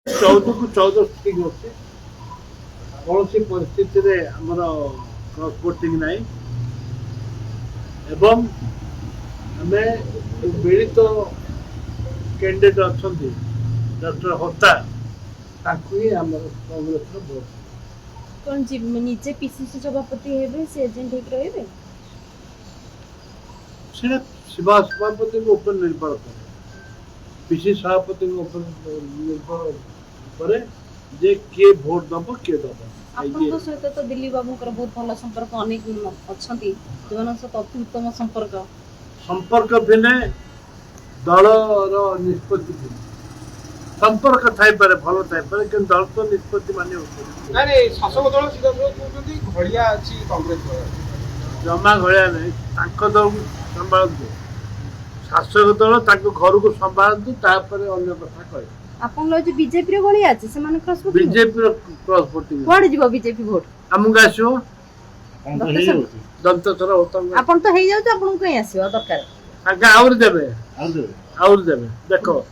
14 को 14 ठीक अच्छे कौन सी परिस्थिति आमर क्रॉस वोटिंग नहीं एवं आमे मिलित कैंडिडेट अच्छा डॉक्टर होता ताकू ही आमर कांग्रेस भोट कौन जी निजे पीसीसी सभापति हेबे से एजेंट ठीक रहिबे से सभापति के ऊपर निर्भर करे पीसी सभापति के ऊपर निर्भर करे जे किए भोट दब किए दब आपन सहित तो दिल्ली बाबूकर बहुत भल संपर्क अनेक अछंती जोन सहित अति उत्तम संपर्क भिन्न दल निष्पत्ति भिन्न संपर्क थाई पारे भल थाई पारे कि दल तो निष्पत्ति माने नहीं शासक दल सीधा कहते घड़िया अच्छी कांग्रेस जमा घड़िया नहीं दल संभालतु शासक दल घर को संभालतु तापर अन्य कथा कहे आपन लो जे बीजेपी रे गळी अछि से माने cross voting BJP cross voting code जीवो बीजेपी वोट हमको आसो दंतचर होता आपन तो हेइ जाउ तो आपन को आसीबो दरकार आउर देबे देखो